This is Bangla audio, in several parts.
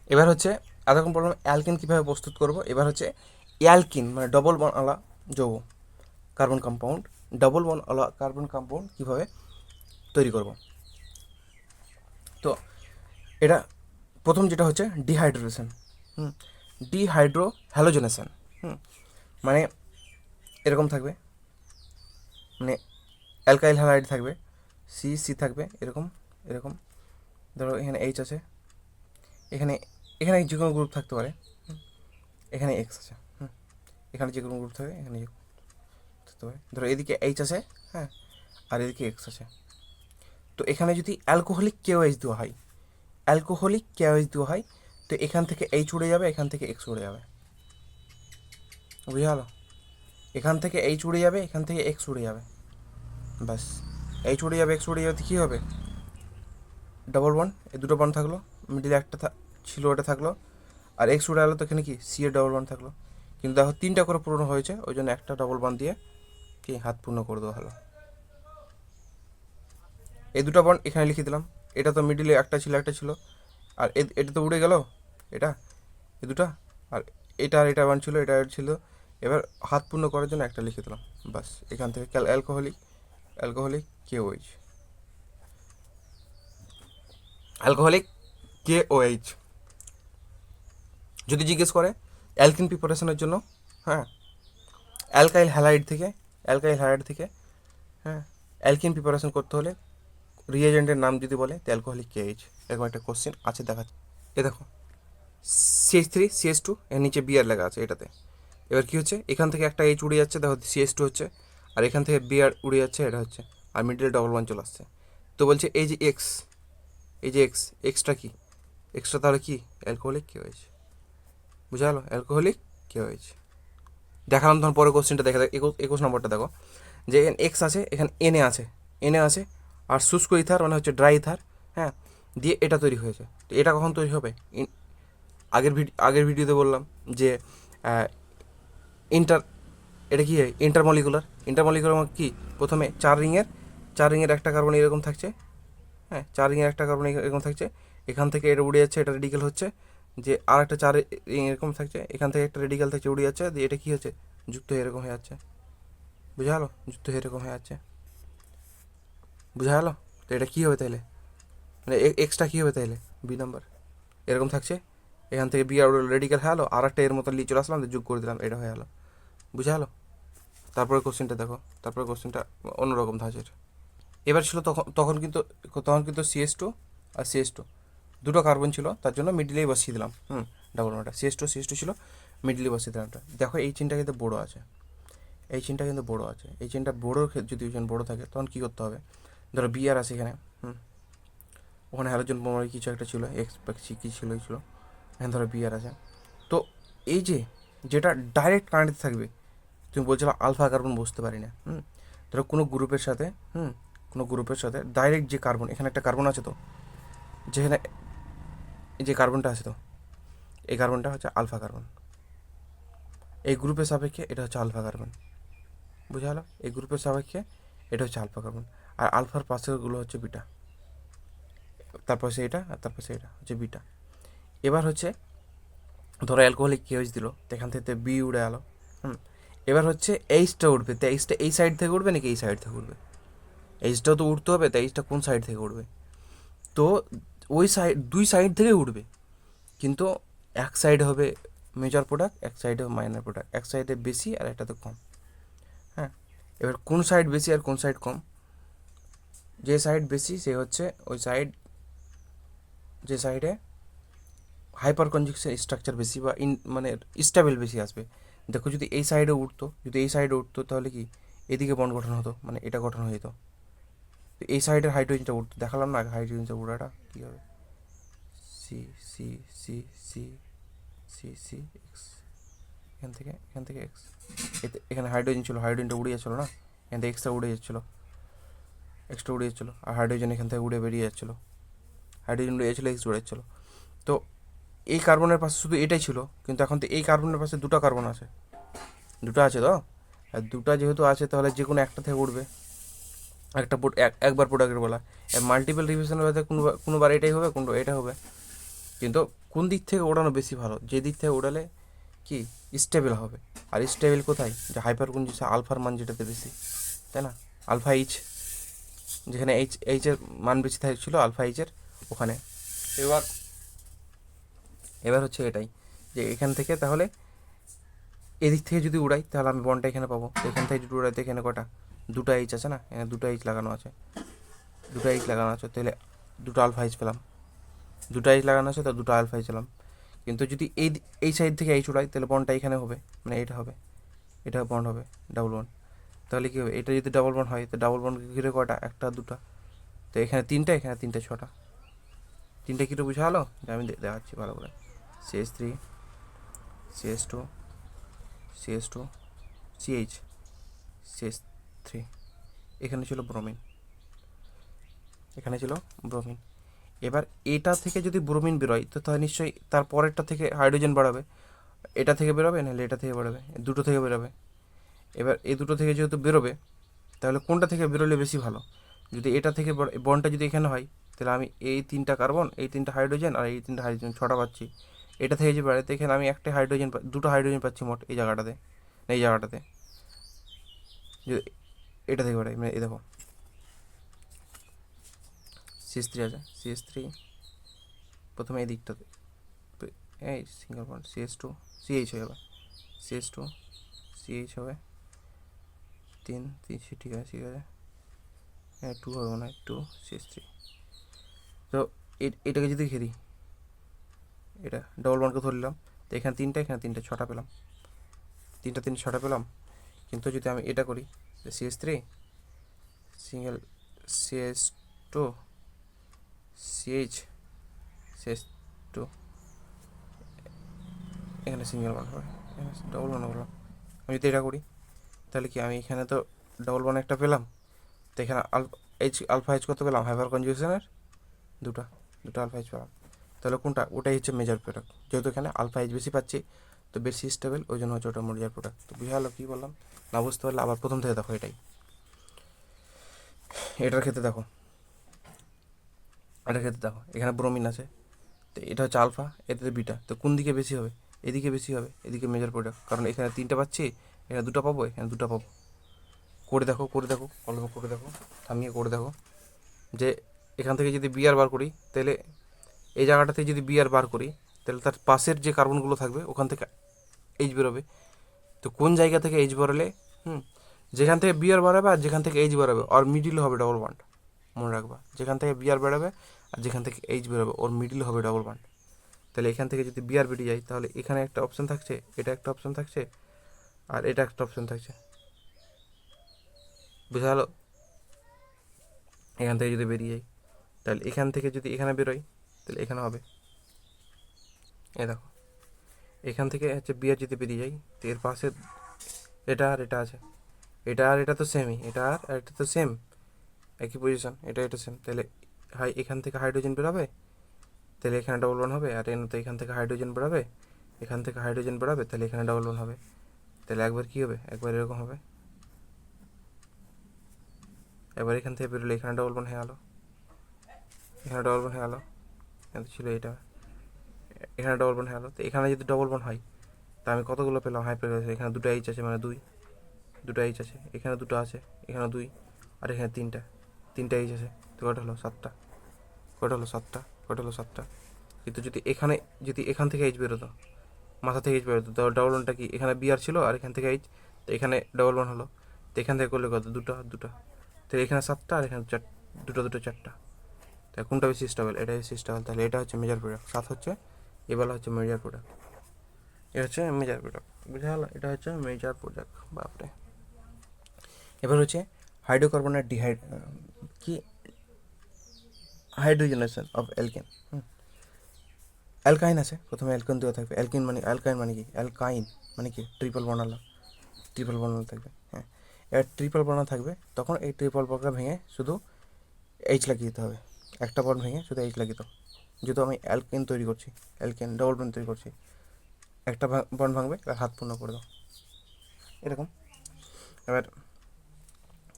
এবার হচ্ছে এতক্ষণ বললাম অ্যালকিন কীভাবে প্রস্তুত করব। এবার হচ্ছে অ্যালকিন মানে ডবল বনওয়ালা যৌগ কার্বন কম্পাউন্ড, ডবল বনওয়ালা কার্বন কম্পাউন্ড কীভাবে তৈরি করব। তো এটা প্রথম যেটা হচ্ছে ডিহাইড্রেশন, ডিহাইড্রো হ্যালোজেনেশন। মানে এরকম থাকবে, মানে অ্যালকাইল হ্যালাইড থাকবে, সি সি থাকবে এরকম এরকম। ধরো এখানে এইচ আছে, এখানে এখানে যে কোনো গ্রুপ থাকতে পারে, এখানে এক্স আছে, এখানে যে কোনো গ্রুপ থাকে এখানে থাকতে পারে। ধরো এদিকে এইচ আছে, হ্যাঁ, আর এদিকে এক্স আছে। তো এখানে যদি অ্যালকোহলিক কেওএইচ দেওয়া হয়, অ্যালকোহলিক কেওএইচ দেওয়া হয়, তো এখান থেকে এইচ উড়ে যাবে, এখান থেকে এক্স উড়ে যাবে, বুঝা গেলো? এখান থেকে এইচ উড়ে যাবে, এখান থেকে এক্স উড়ে যাবে, ব্যাস। এইচ উড়ে যাবে, এক্স উড়ে যাবে, কী হবে? ডবল বন্ড, এই দুটো বন্ড থাকলো, মিডিলে একটা ছিল ওটা থাকলো, আর এক্স উড়ে গেলো, তো এখানে কি সি এর ডবল বন্ড থাকলো। কিন্তু দেখো তিনটা করে পূরণ হয়েছে, ওই জন্য একটা ডবল বন্ড দিয়ে কি হাত পূর্ণ করে দেওয়া হলো। এই দুটো বন্ড এখানে লিখে দিলাম, এটা তো মিডিলে একটা ছিল, আর এটা তো উড়ে গেল, এটা এই দুটা, আর এটা বন্ড ছিল, এটা ছিল। এবার হাত পূর্ণ করার জন্য একটা লিখে দিলাম, বাস। এখান থেকে অ্যালকোহলিক কেওএইচ, অ্যালকোহলিক কেওএইচ। যদি জিজ্ঞেস করে অ্যালকিন প্রিপারেশনের জন্য, হ্যাঁ, অ্যালকাইল হ্যালাইড থেকে হ্যাঁ, অ্যালকিন প্রিপারেশন করতে হলে রিয়েজেন্টের নাম যদি বলে তো অ্যালকোহলিক কেএইচ। এরকম একটা কোশ্চেন আছে, দেখাচ্ছে। এ দেখো CH3CH2, এর নিচে বিআর লেখা আছে এটাতে। এবার কী হচ্ছে, এখান থেকে একটা এইচ উড়ে যাচ্ছে, দেখো CH2 হচ্ছে, আর এখান থেকে বিআর উড়ে যাচ্ছে, এটা হচ্ছে, আর মিডিলে ডবল ওয়ান চলে আসছে। তো বলছে এই যে এক্স, এক্সটা কি, এক্সটা তাহলে কি অ্যালকোহলিক কেওএইচ, বুঝা গেলো? অ্যালকোহলিক কেওএইচ দেখালাম। তখন পরে কোশ্চেনটা দেখে 21 নম্বরটা দেখো, যে এক্স আছে, এখানে এনে আছে, আর শুষ্ক ইথার মানে হচ্ছে ড্রাই ইথার, হ্যাঁ, দিয়ে এটা তৈরি হয়েছে। তো এটা কখন তৈরি হবে? আগের ভিডিওতে বললাম যে ইন্টার এটা কি হয়, ইন্টারমলিকুলার কি, প্রথমে চার রিংয়ের একটা কার্বন এরকম থাকছে, হ্যাঁ, চার রিংয়ের একটা কার্বন এরকম থাকছে, এখান থেকে এটা উড়ে যাচ্ছে, এটা রেডিকেল হচ্ছে, যে আর একটা চার রিং এরকম থাকছে, এখান থেকে একটা রেডিকেল থাকছে, উড়ে যাচ্ছে, দিয়ে এটা কী হচ্ছে, যুক্ত হয়ে এরকম হয়ে যাচ্ছে, বুঝা গেলো? যুক্ত হয়ে এরকম হয়ে যাচ্ছে, বুঝা গেলো? তো এটা কী হবে তাইলে, মানে এক্সট্রা কী হবে তাইলে, বি নাম্বার এরকম থাকছে, এখান থেকে বি আর রেডিকেল হয়ে গেলো, আর একটা এর মতো নিয়ে চলে আসলাম, যোগ করে দিলাম, এটা হয়ে গেলো, বুঝা গেলো? তারপরে কোশ্চেনটা দেখো, তারপরে কোশ্চেনটা অন্যরকম ধাঁচের। এবার ছিল তখন কিন্তু CH2 আর CH2 দুটো কার্বন ছিল, তার জন্য মিডিলেই বসিয়ে দিলাম, ডাবল বন্ডটা CH2 ছিল, মিডিলে বসিয়ে দিলাম। দেখো এই চিনটা কিন্তু বড়ো আছে, এই চিনটা বড়োর ক্ষেত্রে যদি ওজন বড়ো থাকে তখন কী করতে হবে, ধরো বিআর আছে এখানে, ওখানে হ্যালোজেন বোমার কিছু একটা ছিল, এক্স বা কী ছিল, এখানে ধরো বিআর আছে। তো এই যেটা ডাইরেক্ট কানেক্ট থাকবে, তুমি বলছিলো আলফা কার্বন বসতে পারি না, ধরো কোনো গ্রুপের সাথে ডাইরেক্ট যে কার্বন, এখানে একটা কার্বন আছে, তো যেখানে যে কার্বনটা আছে, তো এই কার্বনটা হচ্ছে আলফা কার্বন, এই গ্রুপের সাপেক্ষে এটা হচ্ছে আলফা কার্বন, বুঝা গেলো? এই গ্রুপের সাপেক্ষে এটা হচ্ছে আলফা কার্বন, আর আলফার পাশেরগুলো হচ্ছে বিটা, তারপর সে এটা, আর তারপর সে এটা হচ্ছে বিটা। এবার হচ্ছে ধরো অ্যালকোহলিক কেওএইচ দিল, তো এখান থেকে বি উড়ে গেলো, এবার হচ্ছে এইচটা উঠবে, তো এইচটা এই সাইড থেকে উঠবে নাকি এই সাইড থেকে উঠবে? এইচটাও তো উঠতে হবে, তো এইচটা কোন সাইড থেকে উঠবে? তো ওই দুই সাইড থেকে উঠবে, কিন্তু এক সাইড হবে মেজর প্রোডাক্ট, এক সাইডে মাইনর প্রোডাক্ট, এক সাইডে বেশি আর একটাতে কম, হ্যাঁ। এবার কোন সাইড বেশি আর কোন সাইড কম? যে সাইড বেশি সে হচ্ছে ওই সাইড, যে সাইডে হাইপার কনজুগেশন স্ট্রাকচার বেশি বা মানে স্টেবল বেশি আসবে। দেখো যদি এই সাইডে উঠতো তাহলে কি এদিকে বন্ড গঠন হতো, মানে এটা গঠন হয়ে যেত। তো এই সাইডের হাইড্রোজেনটা উঠতো, দেখালাম না হাইড্রোজেনটা উড়াটা কী হবে, C C C C C C X, এখান থেকে এক্স, এখানে হাইড্রোজেন ছিল, হাইড্রোজেনটা উড়ে যাচ্ছিলো না, এখান থেকে এক্সট্রা উড়ে যাচ্ছিলো, আর হাইড্রোজেন এখান থেকে উড়ে বেরিয়ে যাচ্ছিলো, হাইড্রোজেন উড়ে যাচ্ছিলো, এক্স উড়ে যাচ্ছিলো। তো এই কার্বনের পাশে শুধু এটাই ছিল, কিন্তু এখন তো এই কার্বনের পাশে দুটো কার্বন আছে, দুটো আছে তো, আর দুটো যেহেতু আছে তাহলে যে কোনো একটা থেকে উঠবে, একবার প্রোডাক্টের বলা, মাল্টিপল রিভিশনের বাদে কোনোবার এটাই হবে, এটা হবে, কিন্তু কোন দিক থেকে ওড়ানো বেশি ভালো, যে দিক থেকে ওড়ালে কি স্টেবল হবে। আর স্টেবল কোথায়, যে হাইপারকনজুসে আলফার মান যেটাতে বেশি, তাই না, আলফা এইচ, যেখানে এইচের মান বেশি ছিল আলফা এইচের ওখানে। এবার এবার হচ্ছে এটাই, যে এখান থেকে তাহলে এদিক থেকে যদি উড়াই তাহলে আমি বনটা এখানে পাবো। এখান থেকে যদি উড়াইতে এখানে কটা, দুটো এইচ আছে না, এখানে দুটো এইচ লাগানো আছে, দুটো এইচ লাগানো আছে, তাহলে দুটো আলফা এইচ পেলাম, দুটো এইচ লাগানো আছে তো দুটো আলফা এইচ পেলাম। কিন্তু যদি এই সাইড থেকে এইচ উড়াই তাহলে বনটা এখানে হবে, মানে এটা হবে, এটা বন্ড হবে ডাবল বন্ড। তাহলে কী হবে, এটা যদি ডাবল বন্ড হয় তো ডাবল বন্ড ঘিরে কটা, একটা দুটো, তো এখানে তিনটা, এখানে তিনটে, ছটা। তিনটে কিটো বুঝা হলো, যে আমি দেখাচ্ছি ভালো করে। CH3, CH2, CH2, CH, CH3, এখানে ছিল ব্রোমিন, এখানে ছিল ব্রোমিন। এবার এটা থেকে যদি ব্রোমিন বেরোয় তো তাহলে নিশ্চয়ই তার পরেরটা থেকে হাইড্রোজেন বাড়াবে, এটা থেকে বেরোবে নাহলে এটা থেকে বেরোবে, দুটো থেকে বেরোবে। এবার এই দুটো থেকে যেহেতু বেরোবে তাহলে কোনটা থেকে বেরোলে বেশি ভালো, যদি এটা থেকে বনটা যদি এখানে হয় তাহলে আমি এই তিনটা কার্বন, এই তিনটা হাইড্রোজেন আর এই তিনটা হাইড্রোজেন, ছটা পাচ্ছি। এটা থেকে যে বেরোয় তো এখানে আমি একটা হাইড্রোজেন, দুটো হাইড্রোজেন পাচ্ছি মোট এই জায়গাটাতে, এই জায়গাটাতে যদি এটা থেকে বেরোয়, মানে এই দেখো CH3 আছে, CH3 প্রথমে এই দিকটাতে, এই সিঙ্গেল বন্ড CH2, CH হয়ে যাবে, CH2, CH হবে, তিন তিন, ঠিক আছে ঠিক আছে, হ্যাঁ 2 হবে মনে হয়, 2 CH3। তো এটাকে যদি ঘেরি, এটা ডবল বন্ডকে ধরলাম, তো এখানে তিনটা, এখানে তিনটে, ছটা পেলাম, তিনটা তিনটে ছটা পেলাম। কিন্তু যদি আমি এটা করি, CH3 single, CH2, CH, CH2, এখানে সিঙ্গেল বন্ড হবে, এখানে ডবল বন্ড করলাম। আমি যদি এটা করি তাহলে কি, আমি এখানে তো ডবল বন্ড একটা পেলাম, তো এখানে আলফা এইচ কত পেলাম, হাইপার কনজুগেশনের দুটো, দুটো আলফা এইচ পেলাম। তাহলে কোনটা, ওটাই হচ্ছে মেজর প্রোডাক্ট, যেহেতু এখানে আলফা এইচ বেশি পাচ্ছি তো বেশি স্টেবল, ওই জন্য হচ্ছে ওটা মেজর প্রোডাক্ট। তো বুঝা গেলো কী বললাম, না বুঝতে পারলে আবার প্রথম থেকে দেখো। এটাই, এটার ক্ষেত্রে দেখো, এটার ক্ষেত্রে দেখো এখানে ব্রোমিন আছে, তো এটা হচ্ছে আলফা, এটাতে বিটা, তো কোন দিকে বেশি হবে, এদিকে বেশি হবে, এদিকে মেজর প্রোডাক্ট, কারণ এখানে তিনটে পাচ্ছি, এখানে দুটো পাবো, এখানে দুটো পাবো। করে দেখো, করে দেখো, কলমে করে দেখো, থামিয়ে করে দেখো, যে এখান থেকে যদি বিআর বার করি তাহলে এই জায়গাটাতে যদি বিআর বার করি তাহলে তার পাশের যে কার্বনগুলো থাকবে ওখান থেকে এইচ বেরোবে। তো কোন জায়গা থেকে এইচ বেরোলে, যেখান থেকে বিআর বাড়াবে আর যেখান থেকে এইচ বেরোবে ওর মিডিল হবে ডবল বন্ড, মনে রাখবা, যেখান থেকে বিআর বেরোবে আর যেখান থেকে এইচ বেরোবে ওর মিডিল হবে ডবল বন্ড। তাহলে এখান থেকে যদি বিআর বেরিয়ে যায় তাহলে এখানে একটা অপশান থাকছে, এটা একটা অপশান থাকছে, আর এটা একটা অপশান থাকছে, বুঝা গেলো। এখান থেকে যদি বেরিয়ে যায় তাহলে এখান থেকে যদি এখানে বেরোয় তাহলে এখানে হবে, এ দেখো এখান থেকে হচ্ছে বিআর যদি বেরিয়ে যায় তো এর পাশে এটা আর এটা আছে, এটা আর এটা তো সেমই, এটা আর এটা তো সেম, একই পজিশন, এটা এটা সেম, তাহলে এখান থেকে হাইড্রোজেন বেরোবে, তাহলে এখানে ডবল ওয়ান হবে, আর এখানে তো এখান থেকে হাইড্রোজেন বেরোবে, এখান থেকে হাইড্রোজেন বেরোবে, তাহলে এখানে ডবল ওয়ান হবে। তাহলে একবার কী হবে, একবার এরকম হবে, এবার এখান থেকে বেরোলে এখানে ডবল ওয়ান হয়ে গেলো, এখানে ডবল ওয়ান হয়ে গেলো, এখানে ছিল এটা, এখানে ডবল ওয়ান হয়ে গেলো। তো এখানে যদি ডবল ওয়ান হয় তা আমি কতগুলো পেলাম, হাই পেলাম, এখানে দুটো এইচ আছে মানে দুই, দুটো এইচ আছে, এখানে দুটো আছে, এখানে দুই, আর এখানে তিনটা, তিনটা এইচ আছে, তো কটা হলো, সাতটা, কটা হলো, সাতটা, কটা হলো, সাতটা। কিন্তু যদি এখানে, যদি এখান থেকে এইচ বেরোতো, মাথা থেকে এইচ বেরোতো, তো ডবল ওয়ানটা কি, এখানে বিআর ছিল আর এখান থেকে এইচ, তো এখানে ডবল ওয়ান হলো, তো এখান থেকে করলে কত, দুটো, দুটো, তো এখানে সাতটা আর এখানে দুটো, দুটো, চারটা। তাই কোনটা বেশি স্টেবল, এটা বেশি স্টেবল, তাহলে এটা হচ্ছে মেজর প্রোডাক্ট, সাত হচ্ছে, এবেলা হচ্ছে মেজর প্রোডাক্ট, এটা হচ্ছে মেজর প্রোডাক্ট, বুঝা গেল, এটা হচ্ছে মেজর প্রোডাক্ট। বাপরে, এবার হচ্ছে হাইড্রোকার্বনের কি হাইড্রোজেনেশন অফ অ্যালকেন। অ্যালকাইন আছে, প্রথমে অ্যালকেন দেওয়া থাকবে, অ্যালকিন মানে, অ্যালকাইন মানে কি, অ্যালকাইন মানে কি, ট্রিপল বর্ণালা, ট্রিপল বর্ণালা থাকবে, হ্যাঁ। এবার ট্রিপল বর্ণালা থাকবে তখন এই ট্রিপল বর্ণালা ভেঙে শুধু এইচ লাগিয়ে দিতে হবে, একটা বর্ণ ভেঙে শুধু এইচ লাগিয়ে দাও, যেহেতু আমি অ্যালকেন তৈরি করছি, অ্যালকেন ডবল বন্ড তৈরি করছি, একটা বন্ড ভাঙবে এবার হাত পূর্ণ করে দাও, এরকম। এবার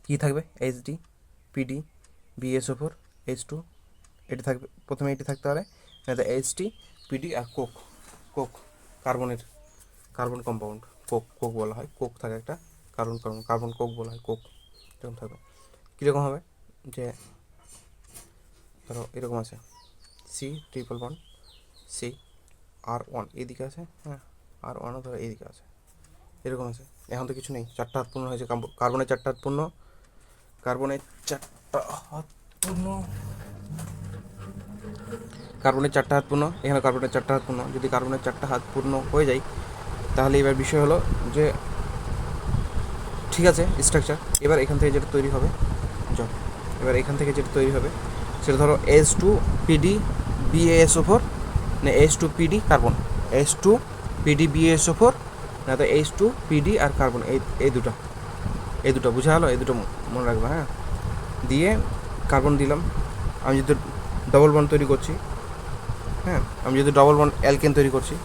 কী থাকবে, এইচডি, পিডি, বিএসও4, H2, এটা থাকবে, প্রথমে এটি থাকতে পারে, এইচডি, পিডি আর coke, coke carbon compound, coke বলা হয়, কোক থাকে একটা কার্বন কোক বলা হয়, কোক এরকম থাকবে। কীরকম হবে, যে ধরো এরকম আছে C triple bond C R1 এইদিকে আছে, হ্যাঁ R1ও ধরো এইদিকে আছে, এরকম আছে। এখন তো কিছু নেই, 4টা হাত পূর্ণ হয়েছে, কার্বনের 4টা হাত পূর্ণ, কার্বনের 4টা হাত পূর্ণ, এখানে কার্বনের 4টা হাত পূর্ণ। যদি কার্বনের 4টা হাত পূর্ণ হয়ে যায় তাহলে এবার বিষয় হলো যে ঠিক আছে স্ট্রাকচার। এবার এখান থেকে যেটা তৈরি হবে, সেটা ধরো H2PD BaSO4 না H2PD কার্বন, H2PD BaSO4 না তো H2PD আর কার্বন, এই দুটো বুঝা হলো, এই দুটো মনে রাখবে। হ্যাঁ, দিয়ে কার্বন দিলাম। আমি যদি ডবল বন্ড তৈরি করছি, ডবল বন্ড অ্যালকেন তৈরি করছি,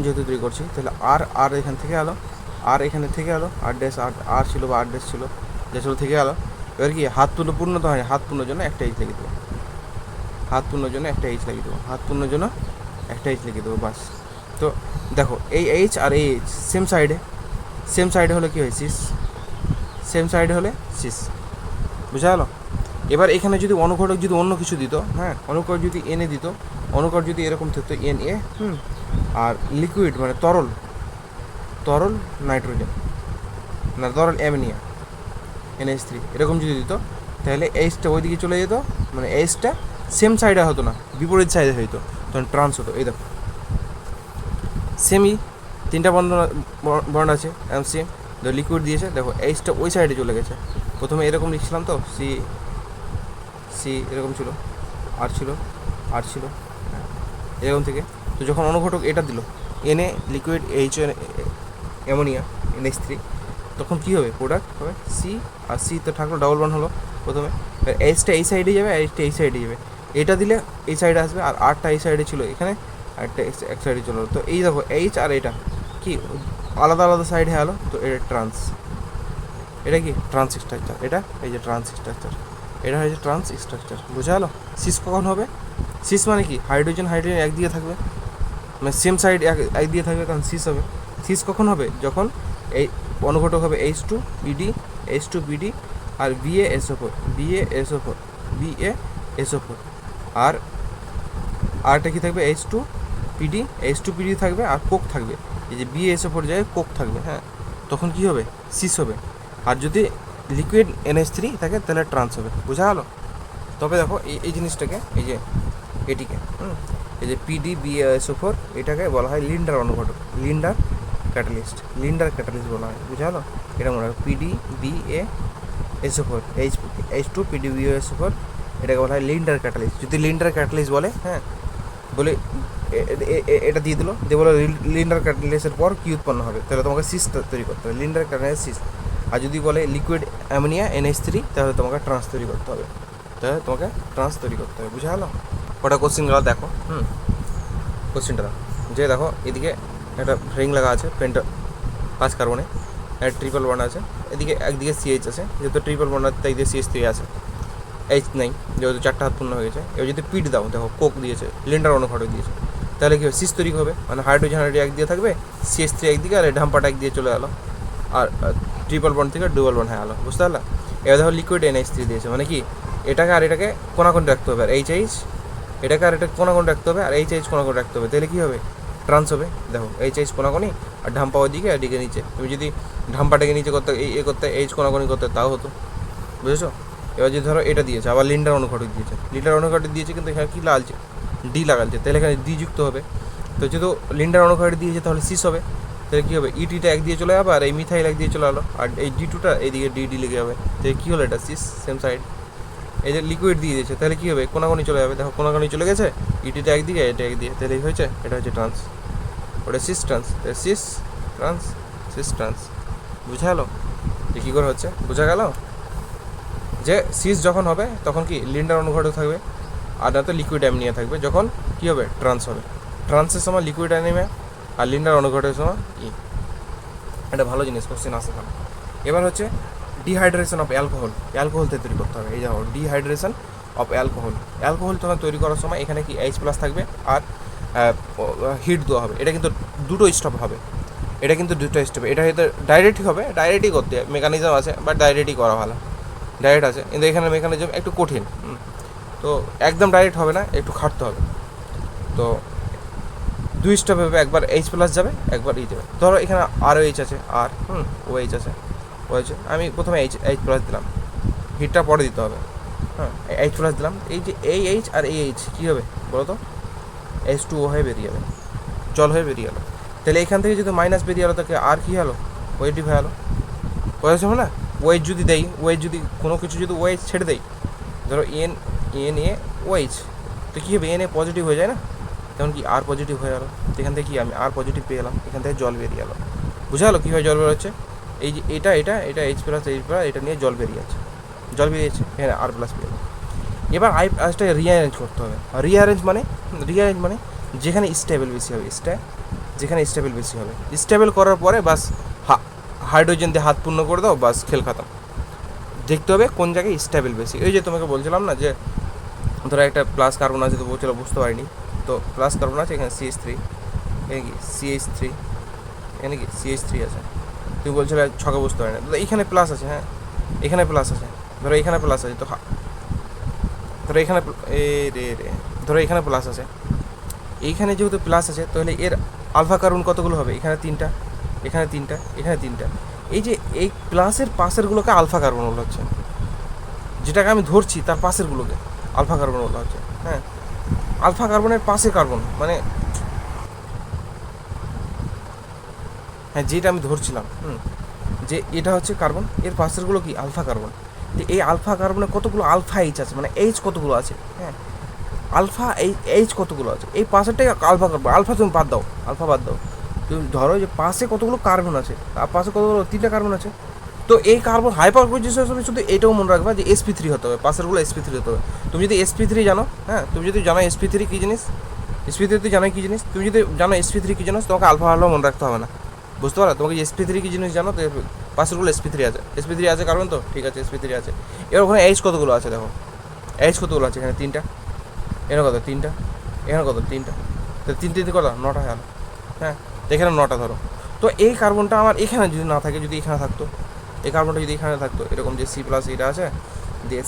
যেহেতু তৈরি করছি, তাহলে আর এখান থেকে এলো, আর এখানে থেকে এলো, আর ছিল বা আর ছিল, যে ছিল থেকে এলো। এবার কি হাত পূর্ণ তো হয়, হাত পূর্ণর জন্য একটা এইচ লিখে দেবো, একটা এইচ লিখে দেবো, বাস। তো দেখো এই এইচ আর এই এইচ সেম সাইডে হলে কি হয়, সিস, বুঝা গেল। এবার এখানে যদি অনুঘটক যদি অন্য কিছু দিত, হ্যাঁ অনুঘটক যদি এনে দিত, অনুঘটক যদি এরকম থাকতো Na, আর লিকুইড মানে তরল নাইট্রোজেন না তরল অ্যামোনিয়া NH3 এরকম যদি দিত, তাহলে এইচটা ওইদিকে চলে যেত, মানে এইচটা সেম সাইডে হতো না, বিপরীত সাইডে হইতো, তখন ট্রান্স হতো। এই দেখো সেমই 3টা বন্ড আছে, সেম লিকুইড দিয়েছে, দেখো এইচটা ওই সাইডে চলে গেছে। প্রথমে এরকম লিখছিলাম তো সি এরকম ছিল, আর ছিল এরকম থেকে। তো যখন অনুঘটক এটা দিল এনে লিকুইড এইচ অ্যামোনিয়া NH3, তখন কী হবে, প্রোডাক্ট হবে সি, আর সি তো থাকলো ডবল বন্ড হলো প্রথমে, এইচটা এই সাইডে যাবে, আর এইচটা এই সাইডে যাবে, এটা দিলে এই সাইডে আসবে, আর আরটা এই সাইডে ছিল এখানে, আরটা এক সাইডে চলো। তো এই দেখো এইচ আর এটা কি আলাদা সাইডে হলো, তো এটা এটা কি ট্রান্স স্ট্রাকচার, এটা এই যে ট্রান্স স্ট্রাকচার, এটা হয়েছে ট্রান্স স্ট্রাকচার, বুঝা গেলো। সিস কখন হবে, সিস মানে কি হাইড্রোজেন একদিকে থাকবে, মানে সেম সাইড এক দিয়ে থাকবে, কারণ সিস কখন হবে, যখন এই অনুঘটক হবে H2PD আর BaSO4 আর আরটা কি থাকবে, H2PD থাকবে, আর কোক থাকবে, এই যে BaSO4 জায়গায় কোক থাকবে, হ্যাঁ তখন কি হবে, সিস হবে। আর যদি লিকুইড NH3 থাকে তাহলে ট্রান্স হবে, বোঝা গেলো। তবে দেখো এই জিনিসটাকে, এই যে এটিকে এই যে PD BaSO4 এটাকে বলা হয় লিন্ডার অনুঘটক, লিন্ডার ক্যাটালিস্ট বলা হয়, বুঝা গেলো। এটা মনে হয় PD BaSO4 H2PD BaSO4 এটাকে বলা হয় লিন্ডার ক্যাটালিস্ট। যদি লিন্ডার ক্যাটালিস্ট বলে, হ্যাঁ বলে এটা দিয়ে বলে লিন্ডার ক্যাটালিস্টের পর কি উৎপন্ন হবে, তাহলে তোমাকে সিস তৈরি করতে হবে, লিন্ডার ক্যাটালিস্ট সিস। আর যদি বলে লিকুইড অ্যামোনিয়া NH3 তাহলে তোমাকে ট্রান্স তৈরি করতে হবে, বুঝা গেলো। ওটা কোশ্চেনগুলো দেখো, কোশ্চেনটা যে দেখো এদিকে একটা রিং লাগা আছে পেন্টা 5 কার্বনে, একটা ট্রিপল বন্ড আছে, এদিকে একদিকে CH আছে, যেহেতু ট্রিপল বন্ড আছে তাই দিয়ে CH3 আছে, এইচ নেই যেহেতু 4টা হাত পূর্ণ হয়ে গেছে। এবার যদি পিট দাও, দেখো কোক দিয়েছে, লিন্ডার অনুঘটক দিয়েছে, তাহলে কি হবে, সিস তৈরি হবে, মানে হাইড্রোজেন এক দিয়ে থাকবে, CH3 একদিকে, আর ঢাম্পাটা এক দিয়ে চলে গেলো, আর ট্রিপল বন্ড থেকে ডুয়াল বন্ড হয়ে গেলো, বুঝতে পারলা। এবার দেখো লিকুইড NH3 দিয়েছে, মানে কি এটাকে আর এটাকে কোনাকুনি রাখতে হবে, আর HH এটাকে আর এটা কোনাকুনি রাখতে হবে, আর HH কোনাকুনি রাখতে হবে, তাহলে কী হবে, ট্রান্স হবে। দেখো HH কোনাকুনি আর ঢাম্পা ওইদিকে আর দিকে নিচে, তুমি যদি ঢাম্পাটাকে নিচে করতে করতে এইচ কোনাকুনি করতে, তাও হতো, বুঝেছো। এবার যদি ধরো এটা দিয়েছে, আবার লিন্ডার অনুঘটক দিয়েছে, কিন্তু এখানে কি লাগালছে, ডি লাগালছে, তাহলে এখানে ডি যুক্ত হবে। তো যেহেতু লিন্ডার অনুঘটক দিয়েছে তাহলে সিস হবে, তাহলে কী হবে, ইটিটা এক দিয়ে চলে যাবে, আর এই মিথাইল এক দিয়ে চলে গেলো, আর এই D2টা এইদিকে ডি লেগে যাবে, তাহলে কী হলো, এটা সিস সেম সাইড। এই যে লিকুইড দিয়ে দিয়েছে, তাহলে কী হবে, কোনাকুনি চলে যাবে, দেখো কোনাকুনি চলে গেছে, ইটিটা একদিকে এটা একদিকে, তাহলে এই হয়েছে, এটা হচ্ছে ট্রান্স, ওটা সিস ট্রান্স, সিস ট্রান্স, বুঝা গেলো যে কী করে হচ্ছে, বোঝা গেল যে সিস যখন হবে তখন কি লিন্ডার অনুঘটক থাকবে, আর না তো লিকুইড অ্যামোনিয়া থাকবে, যখন কী হবে, ট্রান্স হবে। ট্রান্সের সময় লিকুইড অ্যানিমিয়া আর লিন্ডার অনুঘটকের সময় এটা ভালো জিনিস, কোশ্চেন আসে ভালো। এবার হচ্ছে ডিহাইড্রেশন অফ অ্যালকোহল তৈরি করতে হবে। এই যাও ডিহাইড্রেশন অফ অ্যালকোহল। অ্যালকোহল তোমার তৈরি করার সময় এখানে কি H প্লাস থাকবে আর হিট দেওয়া হবে। এটা কিন্তু দুটো স্টেপ হবে, এটা কিন্তু দুটো স্টেপ। এটা হয়তো ডাইরেক্টই হবে, ডাইরেক্টই করতে হয়, মেকানিজম আছে, বাট ডাইরেক্টই করা ভালো। ডাইরেক্ট আছে, কিন্তু এখানে মেকানিজম একটু কঠিন। তো একদম ডাইরেক্ট হবে না, একটু খাটতে হবে। তো দুই স্টেপ হবে, একবার H প্লাস যাবে, একবার যাবে। ধরো এখানে আর OH আছে, আর OH আছে, OH। আমি প্রথমে H প্লাস দিলাম, হিটটা পরে দিতে হবে। হ্যাঁ, H প্লাস দিলাম, এই যে এই H আর এই H কী হবে বলো তো? H2O হয়ে বেরিয়ে যাবে, জল হয়ে বেরিয়ে গেলো। তাহলে এখান থেকে যদি মাইনাস বেরিয়ে গেলো, তাকে আর কী হলো? ওয়েটিভ হয়ে গেলো। বোঝা যাবে না? ওয়েট যদি দেই, ওয়েট যদি কোনো কিছু যদি ওয়েট ছেড়ে দেই, ধরো NaOH, তো কী হবে? Na পজিটিভ হয়ে যায় না, তেমন কি আর পজিটিভ হয়ে গেলো। এখান থেকে কি আমি আর পজিটিভ পেয়ে গেলাম, এখান থেকে জল বেরিয়ে গেলো। বুঝা গেলো কীভাবে জল বেরোচ্ছে? এই যে এটা H প্লাস এটা নিয়ে জল বেরিয়ে যাচ্ছে, জল বেরিয়েছে, এখানে আর প্লাস পেয়ে গেলো। এবার আইসটাকে রিঅ্যারেঞ্জ করতে হবে। রিঅ্যারেঞ্জ মানে যেখানে স্টেবল বেশি হবে, যেখানে স্টেবল বেশি হবে, স্টেবল করার পরে বাস হাইড্রোজেন দিয়ে হাত পূর্ণ করে দাও, বাস খেল খাতাম। দেখতে হবে কোন জায়গায় স্টেবল বেশি। এই যে তোমাকে বলছিলাম না যে ধরো একটা প্লাস কার্বন আছে, তো বলছিল বুঝতে পারিনি। তো প্লাস কার্বন আছে, এখানে CH3, এখানে কি CH3, এখানে কি CH3 আছে। তুমি বলছিলে ছকে বুঝতে পারি না, তো এইখানে প্লাস আছে। হ্যাঁ, এখানে প্লাস আছে, ধরো এখানে প্লাস আছে, তো ধরো এখানে ধরো এখানে প্লাস আছে। এইখানে যেহেতু প্লাস আছে, তাহলে এর আলফা কার্বন কতগুলো হবে? এখানে 3টা, এখানে 3টা, এখানে 3টা। এই যে এই প্লাসের পাশেরগুলোকে আলফা কার্বন বলা হচ্ছে, যেটাকে আমি ধরছি তার পাশেরগুলোকে আলফা কার্বন বলা হচ্ছে। হ্যাঁ, আলফা কার্বনের পাশে কার্বন মানে, হ্যাঁ যেটা আমি ধরছিলাম, যে এটা হচ্ছে কার্বন, এর পাশেরগুলো কি আলফা কার্বন। তো এই আলফা কার্বনে কতগুলো আলফা H আছে, মানে H কতগুলো আছে? হ্যাঁ, আলফা H কতগুলো আছে, এই পাশেরটাই আলফা কার্বন। আলফা তুমি বাদ দাও, আলফা বাদ দাও, তুমি ধরো যে পাশে কতগুলো কার্বন আছে, আর পাশে কতগুলো 3টা কার্বন আছে। তো এই কার্বন হাইপার পজিশন হিসেবে শুধু এটাও মনে রাখবা যে sp3 হতে হবে, পাশেরগুলো sp3 হতে হবে। তুমি যদি sp3 জানো, হ্যাঁ তুমি যদি জানো sp3 কী জিনিস, sp3 তো জানোই কী জিনিস, তুমি যদি জানো sp3 কী জিনিস, তোমাকে আলফা মনে রাখতে হবে না। বুঝতে পারো? তোমাকে sp3 কী জিনিস জানো, তো পাশেরগুলো sp3 আছে, sp3 আছে কার্বন, তো ঠিক আছে sp3 আছে। এবার ওখানে H কতগুলো আছে দেখো, H কতগুলো আছে? এখানে 3টা, এখানে কত? 3টা, এখানে কত? 3টা। তো 3 কত? 9টা হয়ে গেল। হ্যাঁ, এখানে 9টা ধরো। তো এই কার্বনটা আমার এখানে যদি না থাকে, যদি এখানে থাকতো, এই কার্বনটা যদি এখানে থাকতো, এরকম যে C প্লাস এটা আছে, দিয়ে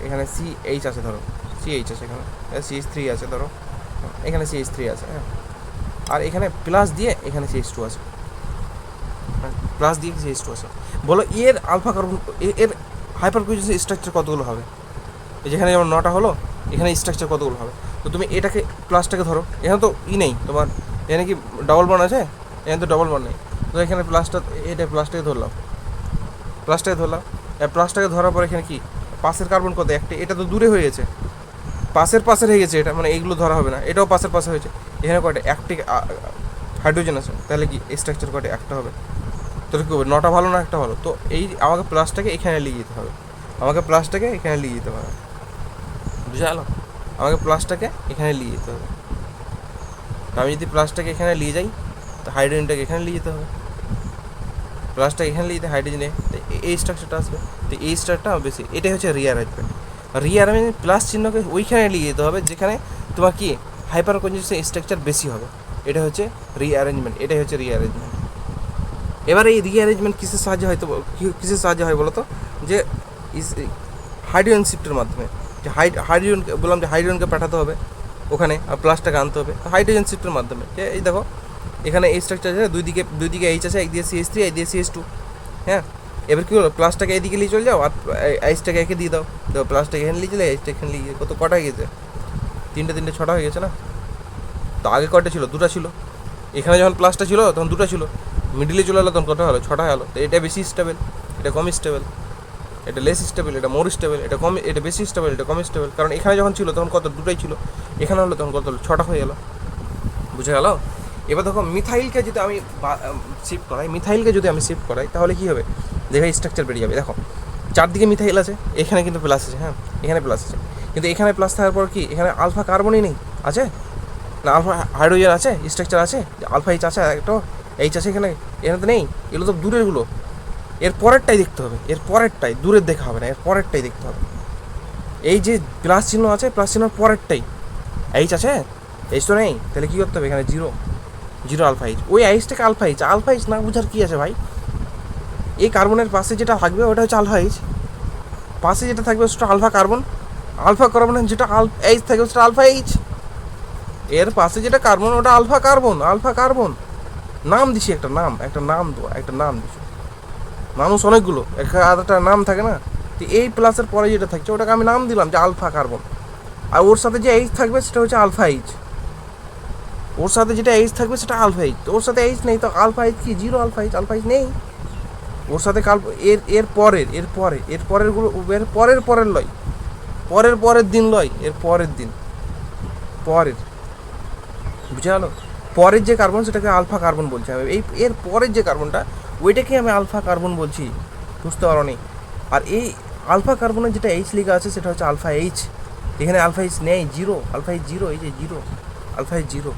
এখানে CH আছে, ধরো CH আছে, এখানে CH3 আছে, ধরো এখানে CH3 আছে। হ্যাঁ, আর এখানে প্লাস দিয়ে এখানে CH2 আছে, প্লাস দিয়ে CH2 আছে। বলো এর আলফা কার্বন, এর হাইপার পজিশন স্ট্রাকচার কতগুলো হবে? যেখানে যেমন 9টা হলো, এখানে স্ট্রাকচার কতগুলো হবে? তো তুমি এটাকে প্লাসটাকে ধরো, এখানে তো নেই তোমার, এখানে কি ডবল বন্ড আছে? এখানে তো ডবল বন্ড নেই। তো এখানে প্লাসটা, এটা প্লাসটাকে ধরলাম, প্লাসটাকে ধরার পর এখানে কি পাশের কার্বন কত? একটা, এটা তো দূরে হয়ে গেছে, পাশের হয়ে গেছে, এটা মানে এইগুলো ধরা হবে না, এটাও পাশে হয়েছে। এখানে কয়টা? একটা হাইড্রোজেন আছে, তাহলে কি স্ট্রাকচার কয়টা? একটা হবে। তাহলে কী হবে? 9টা ভালো না একটা ভালো? তো এই আমাকে প্লাসটাকে এখানে নিয়ে যেতে হবে, বুঝা গেল? আমাকে প্লাসটাকে এখানে নিয়ে যেতে হবে। আমি যদি প্লাসটাকে এখানে নিয়ে যাই, তো হাইড্রোজেনটাকে এখানে নিয়ে যেতে হবে, প্লাসটা এখানে নিয়ে যেতে হাইড্রোজেনে, তো এই স্ট্রাকচারটা আসবে। তো এই স্ট্রাকচারটা বেশি, এটাই হচ্ছে রিঅ্যারেঞ্জমেন্ট। প্লাস চিহ্নকে ওইখানে নিয়ে যেতে হবে যেখানে তোমার কি হাইপার কনজুগেশন স্ট্রাকচার বেশি হবে। এটা হচ্ছে রিঅ্যারেঞ্জমেন্ট। এবার এই রিঅ্যারেঞ্জমেন্ট কিসের সাহায্যে হয় বলো তো? যে হাইড্রোজেন শিফটের মাধ্যমে। যে হাইড্রোজেনকে বললাম যে হাইড্রোজেনকে পাঠাতে হবে ওখানে, আর প্লাসটাকে আনতে হবে হাইড্রোজেন শিফটের মাধ্যমে। যে এই দেখো এখানে এই স্ট্রাকচার আছে, দুই দিকে H আছে, একদিকে CH3, একদিকে CH2। হ্যাঁ, এবার কী হলো? প্লাসটাকে এইদিকে নিয়ে চলে যাও, আর Hটাকে একে দিয়ে দাও। দেখো প্লাসটাকে এখানে নিয়ে চলে, Hটা এখানে নিয়ে কটা হয়ে গেছে? 3টে 6টা হয়ে গেছে না? তো আগে কয়টা ছিল? 2টা ছিল। এখানে যখন প্লাসটা ছিল তখন 2টা ছিল, মিডিলে চলে এলো তখন কটা হলো? 6টা হলো। তো এটা বেশি স্টেবল, এটা কম স্টেবল, এটা লেস স্টেবল, এটা মোর স্টেবল, এটা বেশি স্টেবল, এটা কম স্টেবল। কারণ এখানে যখন ছিল তখন কত? 2টাই ছিল, এখানে হলো তখন কত হলো? 6টা হয়ে গেল। বুঝে গেল? এবার দেখো মিথাইলকে যদি আমি শিফট করাই, তাহলে কী হবে? দেখো স্ট্রাকচার বেরিয়ে যাবে। দেখো চারদিকে মিথাইল আছে, এখানে কিন্তু প্লাস আছে। হ্যাঁ, এখানে প্লাস আছে, কিন্তু এখানে প্লাস থাকার পর কি এখানে আলফা কার্বনই নেই? আছে না? আলফা হাইড্রোজেন আছে, স্ট্রাকচার আছে, আলফা H আছে, একটা H আছে, এখানে তো নেই। এগুলো তো দূরেরগুলো, এর পরেরটাই দেখতে হবে, দূরের দেখা হবে না, এর পরেরটাই দেখতে হবে। এই যে প্লাস চিহ্ন আছে, প্লাস চিহ্ন পরেরটাই এইচ আছে, এইচ তো নেই, তাহলে কী করতে হবে এখানে জিরো, জিরো আলফা এইচ। ওই এইচটাকে আলফা এইচ, আলফা এইচ না বুঝার কী আছে ভাই? এই কার্বনের পাশে যেটা থাকবে ওটা হচ্ছে আলফা এইচ, পাশে যেটা থাকবে সেটা আলফা কার্বন, আলফা কার্বনের যেটা এইচ থাকবে সেটা আলফা এইচ। এর পাশে যেটা কার্বন ওটা আলফা কার্বন, আলফা কার্বন। নাম দিছি একটা নাম, একটা নাম দেবো, একটা নাম দিছি। মানুষ অনেকগুলো, একটা নাম থাকে না, তো এই প্লাসের পরে যেটা থাকছে ওটাকে আমি নাম দিলাম যে আলফা কার্বন। আর ওর সাথে যে এইচ থাকবে সেটা হচ্ছে আলফা এইচ, ওর সাথে যেটা এইচ থাকবে সেটা আলফা এইচ। তো ওর সাথে এইচ নেই, তো আলফা এইচ কি? Zero alpha H, alpha H নেই ওর সাথে। এর পরের পরেরগুলো, এর পরের লয়, পরের দিন লয়, এর পরের দিন, পরের, বুঝে গেলো? পরের যে কার্বন সেটাকে আলফা কার্বন বলছি আমি। এর পরের যে কার্বনটা ওইটাকে আমি আলফা কার্বন বলছি, বুঝতে পারো নি? আর এই আলফা কার্বনের যেটা এইচ লেখা আছে সেটা হচ্ছে আলফা এইচ। এখানে আলফা এইচ নেই, জিরো, আলফা এইচ জিরো, এই যে জিরো, আলফা এইচ জিরো।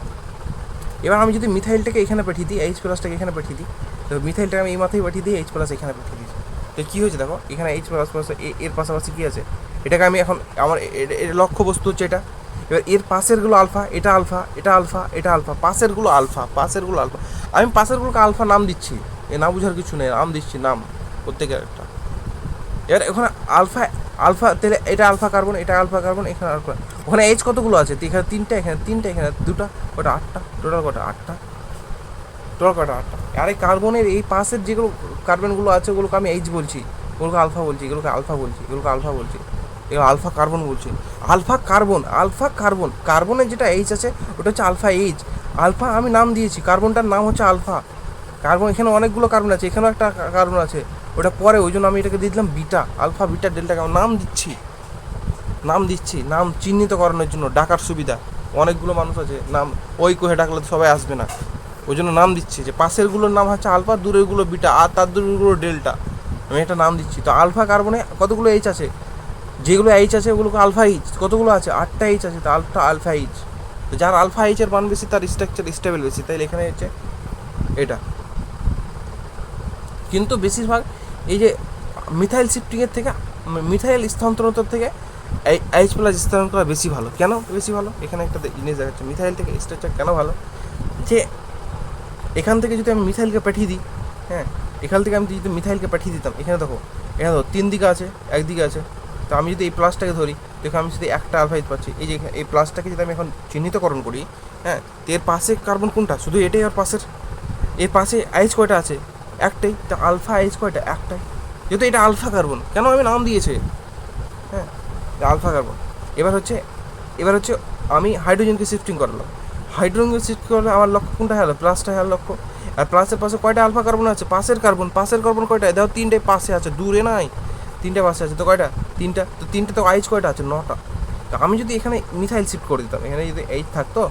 এবার আমি যদি মিথাইলটাকে এখানে পাঠিয়ে দিই, এইচ প্লাসটাকে এখানে পাঠিয়ে দিই, তো মিথাইলটাকে আমি এই মাথায় পাঠিয়ে দিই, এইচ প্লাস এখানে পাঠিয়ে দিই, তো কী হয়েছে দেখো এখানে এইচ প্লাস প্লাস এর পাশাপাশি কী আছে, এটাকে আমি এখন আমার এর লক্ষ্যবস্তু হচ্ছে এটা। এবার এর পাশেরগুলো আলফা, এটা আলফা, এটা আলফা, এটা আলফা, পাশেরগুলো আলফা, পাশেরগুলো আলফা। আমি পাশেরগুলোকে আলফা নাম দিচ্ছি, এ না বুঝার কিছু নেই, নাম দিচ্ছি নাম প্রত্যেকের একটা। এবার ওখানে আলফা, আলফা তাহলে এটা আলফা কার্বন, এটা আলফা কার্বন, এখানে আলফা। ওখানে এইচ কতগুলো আছে? এখানে তিনটা, এখানে তিনটা, এখানে দুটা, ওটা আটটা, টোটাল কটা? আটটা, টোটাল কটা? আটটা। আর এই কার্বনের এই পাশের যেগুলো কার্বনগুলো আছে ওগুলোকে আমি এইচ বলছি, ওগুলোকে আলফা বলছি, এগুলোকে আলফা বলছি, এগুলোকে আলফা বলছি, এগুলো আলফা কার্বন বলছি। আলফা কার্বন, আলফা কার্বন, কার্বনের যেটা এইচ আছে ওটা হচ্ছে আলফা এইচ। আলফা আমি নাম দিয়েছি, কার্বনটার নাম হচ্ছে আলফা কার্বন। এখানে অনেকগুলো কার্বন আছে, এখানেও একটা কার্বন আছে, ওটা পরে, ওই জন্য আমি এটাকে দিয়ে দিলাম বিটা, আলফা বিটা ডেল্টা। নাম দিচ্ছি, নাম দিচ্ছি, নাম চিহ্নিত করানোর জন্য, ডাকার সুবিধা। অনেকগুলো মানুষ আছে, নাম ওই কোহে ডাকলে তো সবাই আসবে না, ওই জন্য নাম দিচ্ছি যে পাশেরগুলোর নাম হচ্ছে আলফা, দূরেরগুলো বিটা, আর তার দূরেরগুলো ডেল্টা। আমি একটা নাম দিচ্ছি। তো আলফা কার্বনে কতগুলো এইচ আছে? যেগুলো এইচ আছে ওগুলোকে আলফা এইচ। কতগুলো আছে? 8টা এইচ আছে, তো আলফা এইচ। তো যার আলফা এইচের মান বেশি তার স্ট্রাকচার স্টেবল বেশি, তাই এখানে হচ্ছে এটা। কিন্তু বেশিরভাগ এই যে মিথাইল শিফটিংয়ের থেকে, মিথাইল স্থানান্তর থেকে এইচ প্লাস স্থানান্তর করা বেশি ভালো। কেন বেশি ভালো? এখানে একটা জিনিস দেখাচ্ছে মিথাইল থেকে স্ট্রাকচার কেন ভালো, যে এখান থেকে যদি আমি মিথাইলকে পাঠিয়ে দিই, হ্যাঁ, এখান থেকে আমি যদি মিথাইলকে পাঠিয়ে দিতাম, এখানে দেখো, এখানে দেখো 3 দিকে আছে, একদিকে আছে। তো আমি যদি এই প্লাসটাকে ধরি, দেখো আমি যদি একটা আলফা এইচ পাচ্ছি, এই যে এই প্লাসটাকে যদি আমি এখন চিহ্নিতকরণ করি, হ্যাঁ, তো এর পাশে কার্বন কোনটা? শুধু এটাই। আর পাশের, এর পাশে এইচ কয়টা আছে? একটাই। তো আলফা এইচ কয়টা? একটাই। যেহেতু এটা আলফা কার্বন, কেন আমি নাম দিয়েছে, হ্যাঁ, আলফা কার্বন। এবার হচ্ছে আমি হাইড্রোজেনকে শিফটিং করলাম। হাইড্রোজেনকে শিফট করলে আমার লক্ষ্য কোনটা হলো? প্লাসটা হলো লক্ষ্য। আর প্লাসের পাশে কয়টা আলফা কার্বন আছে? পাশের কার্বন কয়টা? দেখো 3টে পাশে আছে, দূরে নাই, 3টে পাশে আছে। তো কয়টা? 3টা। তো 3টে, তো এইচ কয়টা আছে? 9টা। তো আমি যদি এখানে মিথাইল শিফট করে দিতাম, এখানে যদি এইচ থাকতো,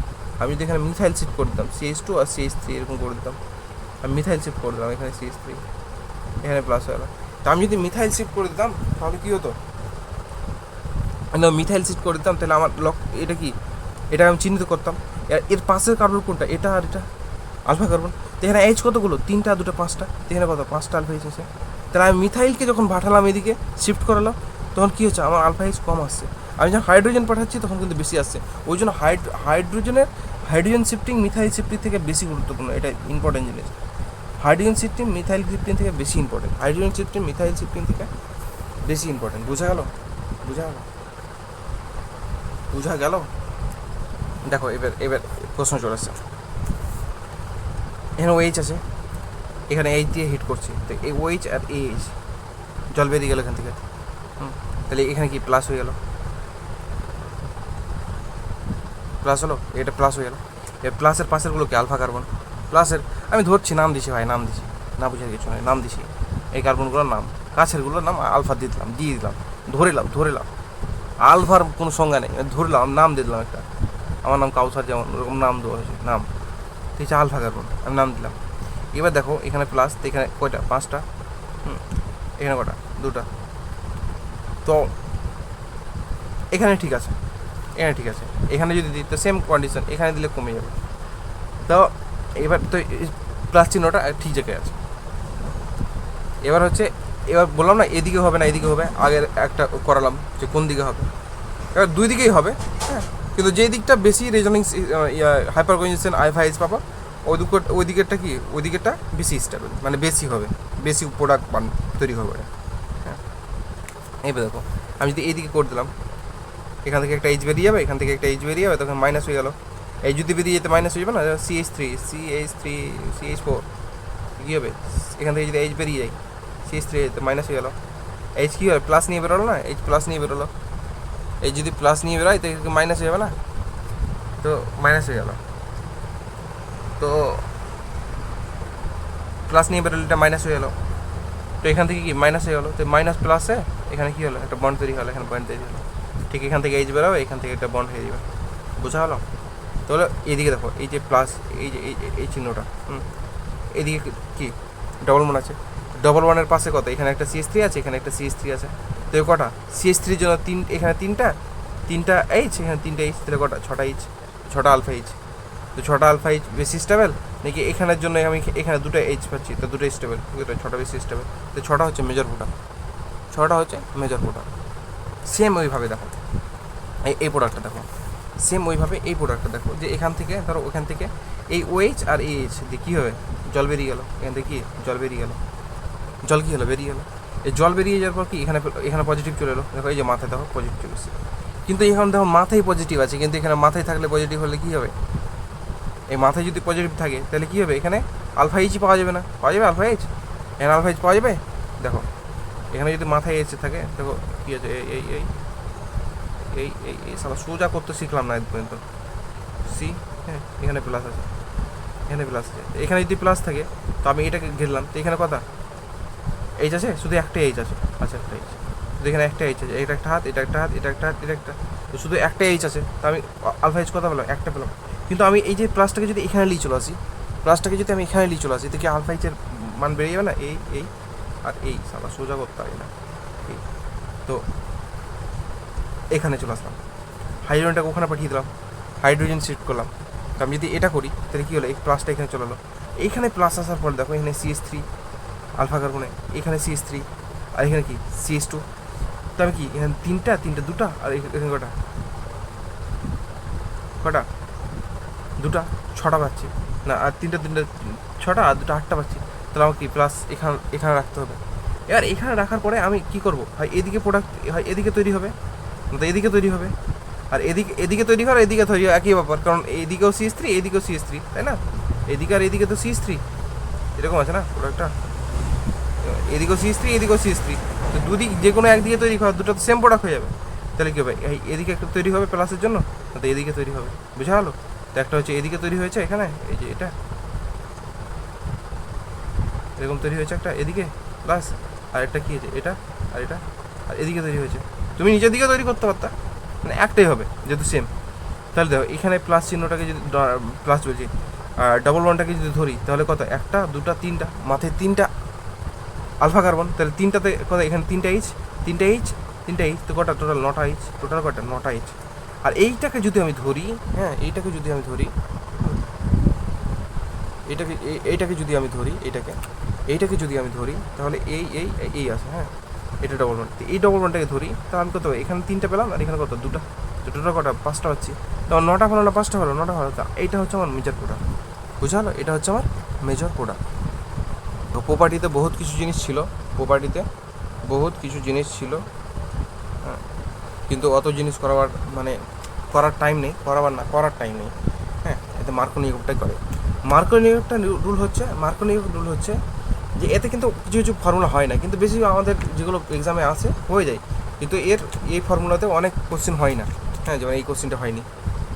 আমি যদি এখানে মিথাইল শিফট করে দিতাম, CH2 আর CH3 এরকম করে দিতাম, আমি মিথাইল শিফট করে দিলাম, এখানে CH3, এখানে প্লাস হয়ে গেল। তো আমি যদি মিথাইল শিফট করে দিতাম তাহলে কী হতো? মিথাইল শিফট করে দিতাম, তাহলে আমার এটা কি, এটা আমি চিহ্নিত করতাম। এর পাশের কার্বন কোনটা? এটা আর এটা আলফা কার্বন। তো এখানে এইচ কতগুলো? 3টা, 2টা, 5টা। এখানে কত? 5টা আলফা এইচ আছে। তাহলে আমি মিথাইলকে যখন পাঠালাম এদিকে, শিফট করালাম, তখন কী হচ্ছে? আমার আলফা এইচ কম আসছে। আমি যখন হাইড্রোজেন পাঠাচ্ছি তখন কিন্তু বেশি আসছে। ওই জন্য হাইড্রোজেন শিফটিং মিথাইল শিফটিং থেকে বেশি গুরুত্বপূর্ণ, এটা ইম্পর্টেন্ট জিনিস। হাইড্রোজেন শিফটিং মিথাইল শিফটিং থেকে বেশি important, hydrogen shifting methyl shifting থেকে বেশি ইম্পর্টেন্ট। বোঝা গেল? বোঝা গেল? দেখো এবার প্রশ্ন চলে আসছে। এখানে ওএইচ আছে, এখানে এইচ দিয়ে হিট করছি, তো এই ওএইচ আর এইচ জল বেরিয়ে গেল এখান থেকে, তাহলে এখানে কি প্লাস হয়ে গেল? প্লাস হলো, এটা প্লাস হয়ে গেল। এর প্লাসের পাশেরগুলো কি? Alpha carbon. প্লাসের আমি ধরছি, নাম দিছি ভাই, নাম দিছি, না বুঝার কিছু নয়, নাম দিছি। এই কার্বনগুলোর নাম, কাছেরগুলোর নাম আলফা দিয়ে দিলাম, ধরেলাম। আলফার কোনো সংজ্ঞা নেই, ধরলাম, নাম দিয়ে দিলাম একটা। আমার নাম কাউসার, যেমন ওরকম নাম দেওয়া হয়েছে, নাম ঠিক আছে, আলফা কার্বন আমি নাম দিলাম। এবার দেখো এখানে প্লাস, তো এখানে কয়টা? 5টা। এখানে কটা? 2টা। তো এখানে ঠিক আছে, এখানে যদি দিই তো সেম কন্ডিশন, এখানে দিলে কমে যাবে। তো এবার তো প্লাস চিহ্নটা ঠিক জায়গায় আছে। এবার বললাম না এদিকে হবে না এদিকে হবে, আগের একটা করালাম যে কোন দিকে হবে। এবার দুই দিকেই হবে, হ্যাঁ, কিন্তু যেই দিকটা বেশি reasoning hyper conjunction IIFA H পাবা, ওই দিকেরটা কি, ওই দিকেরটা বেশি স্টেবল, মানে বেশি হবে, বেশি প্রোডাক্ট তৈরি হবে ওটা। হ্যাঁ, এইবার দেখো আমি যদি এইদিকে করে দিলাম, এখান থেকে একটা এইচ বেরিয়ে যাবে, এখান থেকে একটা এইচ বেরিয়ে যাবে, তখন মাইনাস হয়ে গেল। এই যদি বেরিয়ে যেতে মাইনাস হয়ে যাবে না, CH3 CH4 কী হবে, এখান থেকে যদি এইচ বেরিয়ে যায়, CH3 যেতে মাইনাস হয়ে গেল, এইচ কী হবে প্লাস নিয়ে বেরোলো না, এইচ প্লাস নিয়ে বেরোলো, এই যদি প্লাস নিয়ে বেরোয় তো মাইনাস হয়ে যাবে না, তো মাইনাস হয়ে গেল, তো প্লাস নিয়ে বেরোলে এটা মাইনাস হয়ে গেলো, তো এখান থেকে কি মাইনাস হয়ে গেলো, তো মাইনাস প্লাসে এখানে কী হলো, একটা বন্ড তৈরি হলো, এখানে বন্ড তৈরি হলো, ঠিক এখান থেকে এইচ বেরোবে, এখান থেকে একটা বন্ড হয়ে যাবে, বোঝা হলো? তাহলে এইদিকে দেখো, এই যে প্লাস, এই যে এই চিহ্নটা, এইদিকে কি ডবল ওয়ান আছে, ডবল ওয়ানের পাশে কত, এখানে একটা CH3 আছে, এখানে একটা CH3 আছে, তো কটা CH3 জন্য এখানে তিনটা এইচ, এখানে তিনটা এইচ, তাহলে কটা, ছটা এইচ, ছটা আলফা এইচ, তো ছটা আলফা এইচ বেশি স্টেবল নাকি এখানের জন্য আমি এখানে দুটো এইচ পাচ্ছি, তো দুটো স্টেবল, ছটা বেশি স্টেবল, তো ছটা হচ্ছে মেজর প্রোডাক্ট, ছটা হচ্ছে মেজর প্রোডাক্ট। সেম ওইভাবে দেখো এই প্রোডাক্টটা দেখো, সেম ওইভাবে এই প্রোডাক্টটা দেখো, যে এখান থেকে ধরো ওখান থেকে এই OH আর এই এইচ দিয়ে কী হবে, জল বেরিয়ে গেলো, এখান থেকে কি জল বেরিয়ে গেলো, জল কী হলো, বেরিয়ে গেলো, এই জল বেরিয়ে যাওয়ার পর কি এখানে পজিটিভ চলে এলো, দেখো এই যে মাথায় দেখো পজিটিভ চলে এসেছে, কিন্তু এখন দেখো মাথায় পজিটিভ আছে, কিন্তু এখানে মাথায় থাকলে পজিটিভ হলে কী হবে, এই মাথায় যদি পজিটিভ থাকে তাহলে কী হবে, এখানে আলফা এইচই পাওয়া যাবে না, পাওয়া যাবে আলফা এইচ, এখানে আলফা এইচ পাওয়া যাবে, দেখো এখানে যদি মাথায় এইচ থাকে, দেখো কী আছে, এই এই এই এই এই সালা সোজা করতে শিখলাম না এর পর্যন্ত, সি, হ্যাঁ এখানে প্লাস আছে, এখানে প্লাস আছে, এখানে যদি প্লাস থাকে তো আমি এটাকে ঘিরলাম, তো এখানে কথা এইচ আছে, শুধু একটা এইচ আছে, আচ্ছা একটা এইচ, শুধু এখানে একটা এইচ আছে, এটা একটা হাত, এটা একটা হাত, এটা একটা হাত, এটা একটা, তো শুধু একটা এইচ আছে, তো আমি আলফা এইচ কথা পেলাম, একটা পেলাম, কিন্তু আমি এই যে প্লাসটাকে যদি এখানে নিয়ে চলে আসি, প্লাসটাকে যদি আমি এখানে নিয়ে চলে আসি, তো কি আলফা এইচের মান বেড়ে যাবে না, এই আর এই সালা সোজা করতে পারি না, এই তো এখানে চলে আসলাম, হাইড্রোজেনটাকে ওখানে পাঠিয়ে দিলাম, হাইড্রোজেন শিফট করলাম, তো আমি যদি এটা করি তাহলে কী হলো, এই প্লাসটা এখানে চলে এলো, এইখানে প্লাস আসার পর দেখো এখানে CH3 আলফা কার্বনে, এখানে CH3 আর এখানে কি CH2, তো আমি কি এখানে তিনটা দুটা, আর এখানে কটা কটা দুটা, ছটা পাচ্ছি না, আর তিনটা ছটা, আর দুটো আটটা পাচ্ছি, তাহলে আমাকে কি প্লাস এখানে রাখতে হবে। এবার এখানে রাখার পরে আমি কি করব, হয় এদিকে প্রোডাক্ট, হয় এদিকে তৈরি হবে, তো এদিকে তৈরি হবে, আর এদিকে তৈরি হয়, এদিকে তৈরি হয়, একই ব্যাপার, কারণ এদিকেও CH3 এদিকেও CH3, তাই না, এদিকে আর এদিকে তো CH3 এরকম আছে না প্রোডাক্টটা, এদিকেও CH3 এদিকেও CH3, তো দুদিক যে কোনো একদিকে তৈরি হয়, দুটো তো সেম প্রোডাক্ট হয়ে যাবে, তাহলে কী হবে, এদিকে একটা তৈরি হবে প্লাসের জন্য, তো এদিকে তৈরি হবে, বুঝা হলো? তো একটা হচ্ছে এদিকে তৈরি হয়েছে, এখানে এই যে এটা এরকম তৈরি হয়েছে একটা এদিকে প্লাস, আর একটা কী হয়েছে এটা, আর এটা, আর এদিকে তৈরি হয়েছে, তুমি নিজের দিকে তৈরি করতে পারতা, মানে একটাই হবে যেহেতু সেম। তাহলে দেখো এখানে প্লাস চিহ্নটাকে যদি প্লাস বলছি, ডবল ওয়ানটাকে যদি ধরি, তাহলে কত, একটা দুটা তিনটা, মাথায় তিনটা আলফা কার্বন, তাহলে তিনটাতে কত, এখানে তিনটা এইচ, তো কটা টোটাল, নটা এইচ, টোটাল কটা, নটা এইচ। আর এইটাকে যদি আমি ধরি, হ্যাঁ এইটাকে যদি আমি ধরি, এইটাকে যদি আমি ধরি, এইটাকে যদি আমি ধরি, তাহলে এই আছে, হ্যাঁ এটা ডবল ওয়ান, এই ডবল ওয়ানটাকে ধরি, তাহলে আমি কত, এখানে তিনটা পেলাম, আর এখানে কত, দুটা, তো টোটাল কটা, পাঁচটা পাচ্ছি, তো নটা হলো না পাঁচটা হলো, নটা হলো, তা এইটা হচ্ছে আমার মেজর প্রোডাক্ট, বুঝা হলো? এটা হচ্ছে আমার মেজর প্রোডাক্ট। তো প্রপার্টিতে বহুত কিছু জিনিস ছিল, হ্যাঁ, কিন্তু অত জিনিস করার টাইম নেই, করার টাইম নেই, হ্যাঁ, এতে মার্কোনিয়কটাই করে। মার্কোনিয়কটা রুল হচ্ছে যে এতে কিন্তু কিছু কিছু ফর্মুলা হয় না, কিন্তু বেশি আমাদের যেগুলো এক্সামে আসে হয়ে যায়, কিন্তু এই ফর্মুলাতে অনেক কোশ্চেন হয় না, হ্যাঁ, যেমন এই কোশ্চেনটা হয়নি,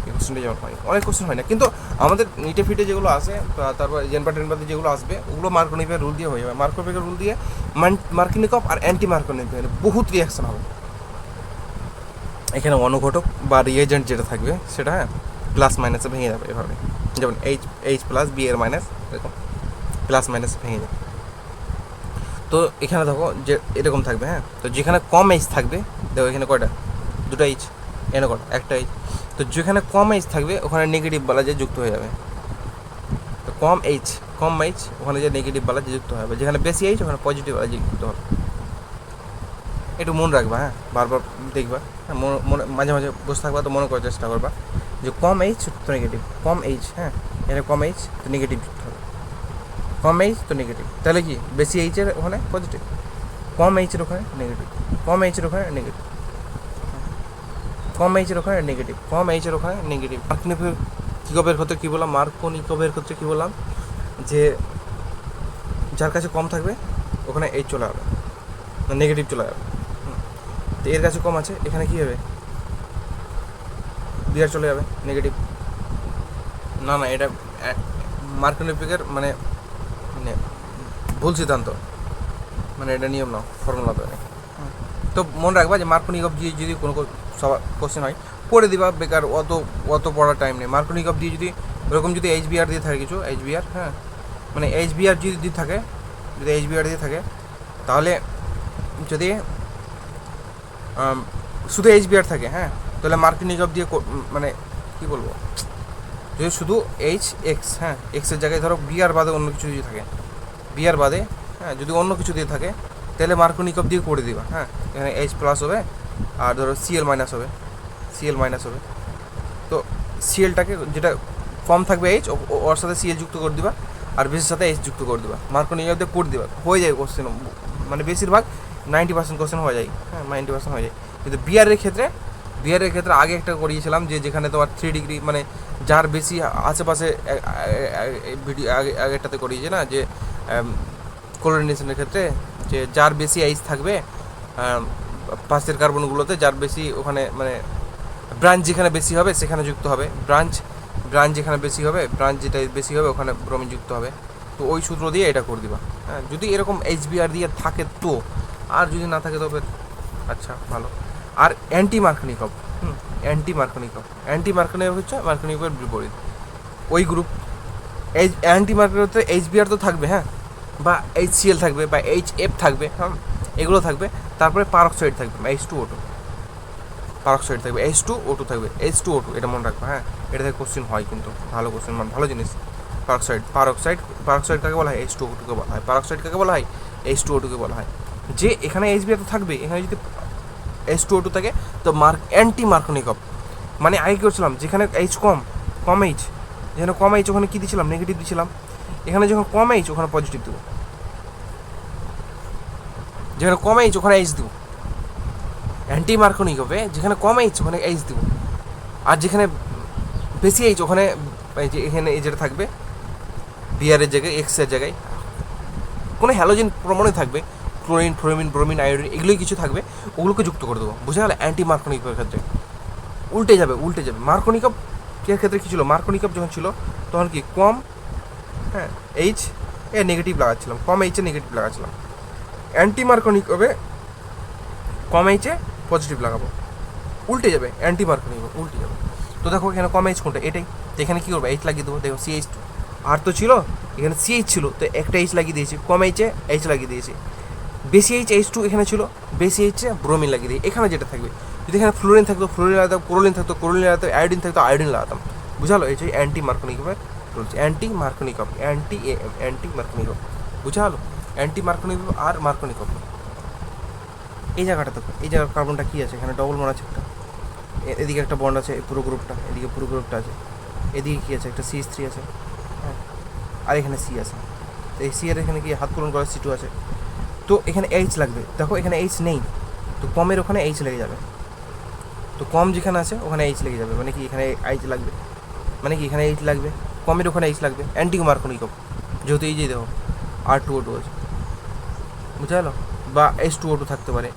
এই কোশ্চেনটা যেমন হয়, অনেক কোশ্চেন হয় না, কিন্তু আমাদের নিটে ফিটে যেগুলো আসে, তারপর জেনপাটেনপাতে যেগুলো আসবে, ওগুলো মার্কোনিয়কের রুল দিয়ে হয়ে যাবে। মার্কোনিয়কের রুল দিয়ে মার্কোনিয়ক আর অ্যান্টি মার্কোনিয়ক বহুত রিয়াকশন হবে, এখানে অনুঘটক বা রিয়েজেন্ট যেটা থাকবে সেটা, হ্যাঁ, প্লাস মাইনাসে ভেঙে যাবে এভাবে, যেমন এইচ প্লাস বি এর মাইনাস, এরকম প্লাস মাইনাস ভেঙে যাবে। তো এখানে দেখো যে এরকম থাকবে, হ্যাঁ, তো যেখানে কম এইচ থাকবে, দেখো এখানে কয়টা, দুটো এইচ, এখানে কটা, একটা এইচ, তো যেখানে কম এইচ থাকবে ওখানে নেগেটিভ বলা যে যুক্ত হয়ে যাবে, তো কম এইচ ওখানে যে নেগেটিভ বলা যে যুক্ত হবে, যেখানে বেশি এইচ ওখানে পজিটিভ বলা যে যুক্ত হবে। একটু মনে রাখবা, হ্যাঁ, বারবার দেখবা, হ্যাঁ, মনে মাঝে মাঝে বসে থাকবা তো মনে করার চেষ্টা করবা যে কম এইচ তো নেগেটিভ, কম এইচ, হ্যাঁ, এটা কম এইচ তো নেগেটিভ যুক্ত হবে, কম এইচ তো নেগেটিভ, তাহলে কি বেশি এইচের ওখানে পজিটিভ, কম এইচের ওখানে নেগেটিভ, কম এইচের ওখানে নেগেটিভ, কম এইচের ওখানে নেগেটিভ, কম এইচের ওখানে নেগেটিভ। মার্কনিকবের ক্ষেত্রে কী বললাম, মার্কনিকবের ক্ষেত্রে কী বললাম যে যার কাছে কম থাকবে ওখানে এইচ চলে যাবে, নেগেটিভ চলে যাবে। তো এর কাছে কম আছে, এখানে কী হবে, বিয়ার চলে যাবে, নেগেটিভ। না না, এটা মার্কনিকের মানে মানে ভুল সিদ্ধান্ত, মানে এটা নিয়ম নাও, ফর্মুলা তো নেই। তো মনে রাখবা যে মার্কনিকভ দিয়ে যদি কোনো সবার কোশ্চেন হয় করে দিবা, বেকার অত অত পড়ার টাইম নেই। মার্কনিকভ দিয়ে যদি ওরকম যদি এইচবিআর দিয়ে থাকে কিছু, এইচবিআর, হ্যাঁ, মানে এইচবিআর যদি দিয়ে থাকে, যদি এইচবিআর দিয়ে থাকে তাহলে যদি শুধু এইচবিআর থাকে, হ্যাঁ, তাহলে মার্কনিকভ দিয়ে মানে কী বলবো, যদি শুধু এইচ এক্স, হ্যাঁ, এক্সের জায়গায় ধরো বিআর বাদে অন্য কিছু যদি থাকে, বিআর বাদে, হ্যাঁ, যদি অন্য কিছু দিয়ে থাকে তাহলে মার্কনিকভ দিয়ে করে দিবা, হ্যাঁ, এখানে এইচ প্লাস হবে আর ধরো সিএল মাইনাস হবে, সিএল মাইনাস হবে। তো সিএলটাকে যেটা কম থাকবে এইচ ওর সাথে সিএল যুক্ত করে দিবা আর বেসের সাথে এইচ যুক্ত করে দিবা, মার্কনিকভ দিয়ে করে দিবা, হয়ে যায় কোশ্চেন, মানে বেশিরভাগ 90% কোশ্চেন হয়ে যায়, হ্যাঁ, 90% হয়ে যায়। কিন্তু বিআরের ক্ষেত্রে আগে একটা করিয়েছিলাম যে যেখানে তোমার 3 ডিগ্রি মানে যার বেশি আশেপাশে ভিডিও আগেরটাতে করিয়েছে না, যে ক্লোরিনেশনের ক্ষেত্রে যে যার বেশি এইচ থাকবে পাশের কার্বনগুলোতে, যার বেশি ওখানে মানে ব্রাঞ্চ যেখানে বেশি হবে সেখানে যুক্ত হবে, ব্রাঞ্চ যেখানে বেশি হবে, ব্রাঞ্চ যেটা বেশি হবে ওখানে ব্রোমিন যুক্ত হবে। তো ওই সূত্র দিয়ে এটা করে দিবা, হ্যাঁ, যদি এরকম এইচবিআর দিয়ে থাকে তো, আর যদি না থাকে তবে আচ্ছা ভালো। আর অ্যান্টি মার্কনিকভ, অ্যান্টি মার্কনিকভ হচ্ছে মার্কনিকভের বিপরীত ওই গ্রুপ। অ্যান্টি মার্কনিকভে এইচবিআর তো থাকবে, হ্যাঁ, বা এইচসিএল থাকবে বা এইচএফ থাকবে, হ্যাঁ, এগুলো থাকবে। তারপরে পারক্সাইড থাকবে, H2O2, পারক্সাইড থাকবে, H2O2 থাকবে, H2O2, এটা মনে রাখবে, হ্যাঁ, এটা থেকে কোশ্চেন হয় কিন্তু, ভালো কোশ্চেন, মানে ভালো জিনিস। পারক্সাইড কাকে বলা হয়, H2O2কে বলা হয়। পারক্সাইড কাকে বলা হয়, H2O2কে বলা হয়। যে এখানে এইচবিআর তো থাকবে, এখানে যদি H2O2 থাকে তো অ্যান্টি মার্কনিকভ, মানে আগে কী করছিলাম, যেখানে এইচ কম এইচ, যেখানে কম এইচ ওখানে কী দিয়েছিলাম, নেগেটিভ দিয়েছিলাম। এখানে যখন কম এইচ ওখানে পজিটিভ দেবো, যেখানে কম এইচ ওখানে এইচ দেবো। অ্যান্টি মার্কনিকভে যেখানে কম এইচ ওখানে এইচ দেবো, আর যেখানে বেশি এইচ ওখানে এই যে এখানে এই যেটা থাকবে বিআরের জায়গায়, এক্সের জায়গায় কোনো হ্যালোজেন প্রমাণে থাকবে, ক্লোরিন, ফ্লোরিন, ব্রোমিন, আয়োডিন, এগুলোই কিছু থাকবে, ওগুলোকে যুক্ত করে দেবো। বুঝে গেল? অ্যান্টি মার্কনিকভের ক্ষেত্রে উল্টে যাবে। মার্কনিকভ এর ক্ষেত্রে কী ছিল, মার্কনিকভ যখন ছিল তখন কি কম, হ্যাঁ, এইচ এ নেগেটিভ লাগাচ্ছিলাম, কম এইচে নেগেটিভ লাগাচ্ছিলাম। অ্যান্টি মার্কনিকভে কম এইচে পজিটিভ লাগাবো, উল্টে যাবে, অ্যান্টি মার্কনিকভ উল্টে যাবে। তো দেখো এখানে কম এইচ কোনটা, এটাই, তো এখানে কী করবো, এইচ লাগিয়ে দেবো। দেখো CH2 আর তো ছিল, এখানে CH ছিল তো একটা এইচ লাগিয়ে দিয়েছি, কম এইচে এইচ লাগিয়ে দিয়েছি। বেশি এইচ H2 এখানে ছিল, বেশি এইচে ব্রোমিন লাগিয়ে দিই। এখানে যেটা থাকবে, যদি এখানে ফ্লোরিন থাকতো ফ্লোরিন লাগাতাম, ক্লোরিন থাকতো ক্লোরিন লাগাতাম, আয়োডিন থাকতো আয়োডিন লাগাতাম। বুঝালো? এই যে অ্যান্টি মার্কনিকভের রয়েছে, অ্যান্টি মার্কনিকভ, অ্যান্টি মার্কনিকভ। বুঝা হলো? অ্যান্টি মার্কনিকভ আর মার্কনিকভ। এই জায়গাটা তো, এই জায়গার কার্বনটা কী আছে, এখানে ডবল বন্ড আছে একটা, এদিকে একটা বন্ড আছে, পুরো গ্রুপটা, এদিকে পুরো গ্রুপটা আছে, এদিকে কী আছে, একটা CH3 আছে, হ্যাঁ, আর এখানে C আছে। তো এই C এর এখানে কি হাত পূরণ করা C2 আছে, তো এখানে এইচ লাগবে। দেখো এখানে এইচ নেই, তো কমের ওখানে এইচ লেগে যাবে। তো কম যেখানে আছে ওখানে এইচ লেগে যাবে, মানে কি এখানে এইচ লাগবে, মানে কি এখানে এইচ লাগবে, কমের ওখানে এইচ লাগবে। অ্যান্টি মার্কনিকভ যেহেতু এই যে দেখো R2O2 আছে, বুঝা গেলো? বা H2O2 থাকতে পারে,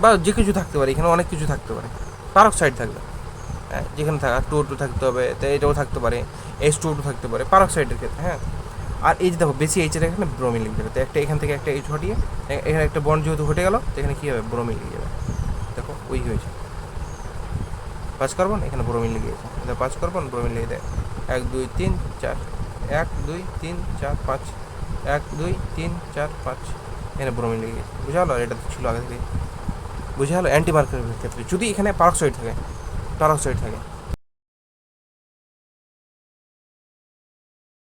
বা যে কিছু থাকতে পারে, এখানে অনেক কিছু থাকতে পারে। পারক্সাইড থাকবে, হ্যাঁ, যেখানে R2O2 থাকতে হবে, তো এটাও থাকতে পারে, H2O2 থাকতে পারে পারক্সাইডের ক্ষেত্রে, হ্যাঁ। আর এই যে দেখো বেশি এইচের এখানে ব্রোমিন লিখে যাবে, তো একটা এখান থেকে একটা এইচ হটিয়ে এখানে একটা বন্ড যেহেতু ঘটে গেল, তো এখানে কী হবে, ব্রোমিন লিখে যাবে। দেখো ওই হয়েছে 5 কার্বন, এখানে ব্রোমিন লিখে গেছে, এটা 5 কার্বন, ব্রোমিন লিখে দেয় 1 2 3 4, 1 2 3 4 5, 1 2 3 4 5, এখানে ব্রোমিন লিখে গেছে। বুঝা হলো? আর এটা ছিল আগে থেকে। বুঝা হলো? অ্যান্টি মার্কনিকভের ক্ষেত্রে যদি এখানে পারক্সাইড থাকে,